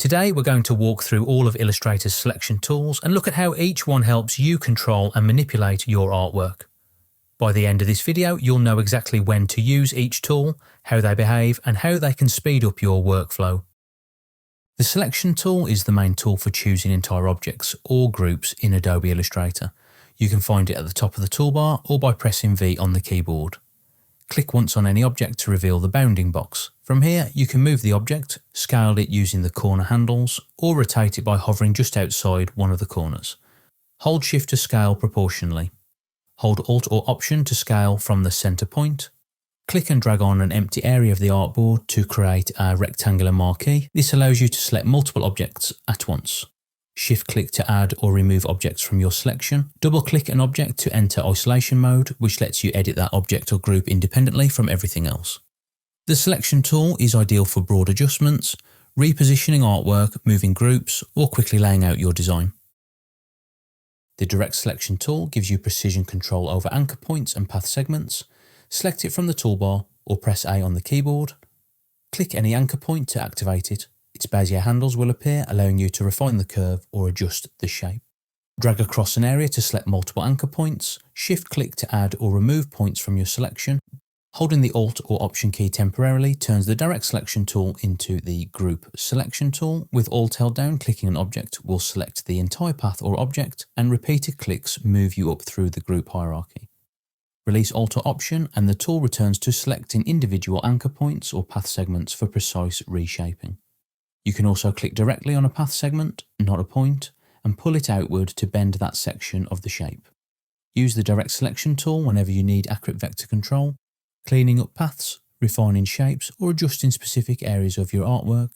Today we're going to walk through all of Illustrator's selection tools and look at how each one helps you control and manipulate your artwork. By the end of this video, you'll know exactly when to use each tool, how they behave, and how they can speed up your workflow. The selection tool is the main tool for choosing entire objects or groups in Adobe Illustrator. You can find it at the top of the toolbar or by pressing V on the keyboard. Click once on any object to reveal the bounding box. From here, you can move the object, scale it using the corner handles, or rotate it by hovering just outside one of the corners. Hold Shift to scale proportionally. Hold Alt or Option to scale from the center point. Click and drag on an empty area of the artboard to create a rectangular marquee. This allows you to select multiple objects at once. Shift-click to add or remove objects from your selection. Double-click an object to enter isolation mode, which lets you edit that object or group independently from everything else. The selection tool is ideal for broad adjustments, repositioning artwork, moving groups, or quickly laying out your design. The direct selection tool gives you precision control over anchor points and path segments. Select it from the toolbar or press A on the keyboard. Click any anchor point to activate it. Its Bezier handles will appear, allowing you to refine the curve or adjust the shape. Drag across an area to select multiple anchor points. Shift-click to add or remove points from your selection. Holding the Alt or Option key temporarily turns the direct selection tool into the group selection tool. With Alt held down, clicking an object will select the entire path or object, and repeated clicks move you up through the group hierarchy. Release Alt or Option and the tool returns to selecting individual anchor points or path segments for precise reshaping. You can also click directly on a path segment, not a point, and pull it outward to bend that section of the shape. Use the direct selection tool whenever you need accurate vector control, cleaning up paths, refining shapes, or adjusting specific areas of your artwork.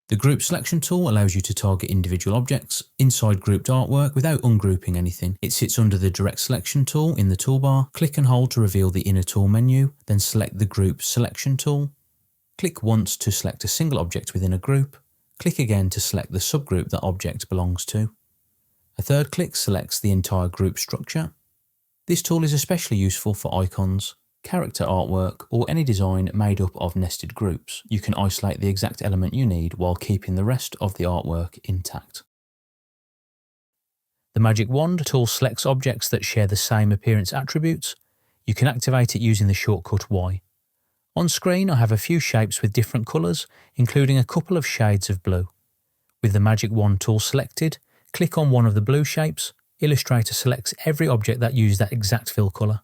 The group selection tool allows you to target individual objects inside grouped artwork without ungrouping anything. It sits under the direct selection tool in the toolbar. Click and hold to reveal the inner tool menu, then select the group selection tool. Click once to select a single object within a group. Click again to select the subgroup that object belongs to. A third click selects the entire group structure. This tool is especially useful for icons, character artwork, or any design made up of nested groups. You can isolate the exact element you need while keeping the rest of the artwork intact. The Magic Wand tool selects objects that share the same appearance attributes. You can activate it using the shortcut Y. On screen, I have a few shapes with different colours, including a couple of shades of blue. With the Magic Wand tool selected, click on one of the blue shapes. Illustrator selects every object that uses that exact fill colour.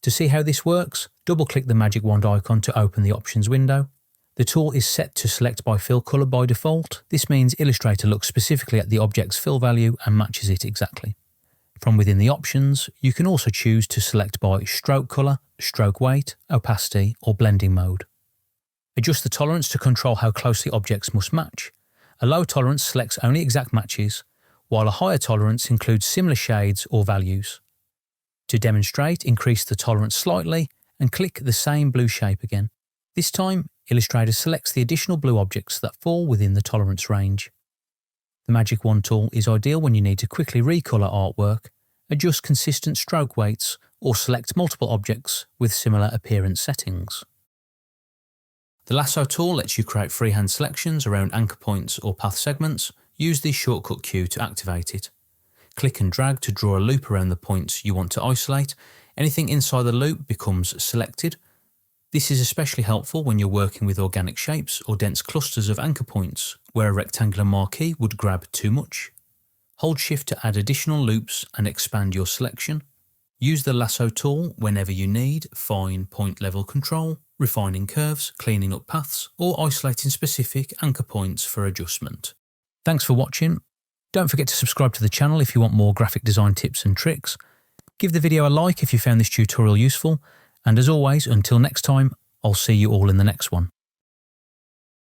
To see how this works, double-click the Magic Wand icon to open the options window. The tool is set to select by fill colour by default. This means Illustrator looks specifically at the object's fill value and matches it exactly. From within the options, you can also choose to select by stroke colour, stroke weight, opacity, or blending mode. Adjust the tolerance to control how closely objects must match. A low tolerance selects only exact matches, while a higher tolerance includes similar shades or values. To demonstrate, increase the tolerance slightly and click the same blue shape again. This time, Illustrator selects the additional blue objects that fall within the tolerance range. The Magic Wand tool is ideal when you need to quickly recolour artwork, adjust consistent stroke weights, or select multiple objects with similar appearance settings. The Lasso tool lets you create freehand selections around anchor points or path segments. Use the shortcut Q to activate it. Click and drag to draw a loop around the points you want to isolate. Anything inside the loop becomes selected. This is especially helpful when you're working with organic shapes or dense clusters of anchor points, where a rectangular marquee would grab too much. Hold Shift to add additional loops and expand your selection. Use the Lasso tool whenever you need fine point level control, refining curves, cleaning up paths, or isolating specific anchor points for adjustment. Thanks for watching. Don't forget to subscribe to the channel if you want more graphic design tips and tricks. Give the video a like if you found this tutorial useful, and as always, until next time, I'll see you all in the next one.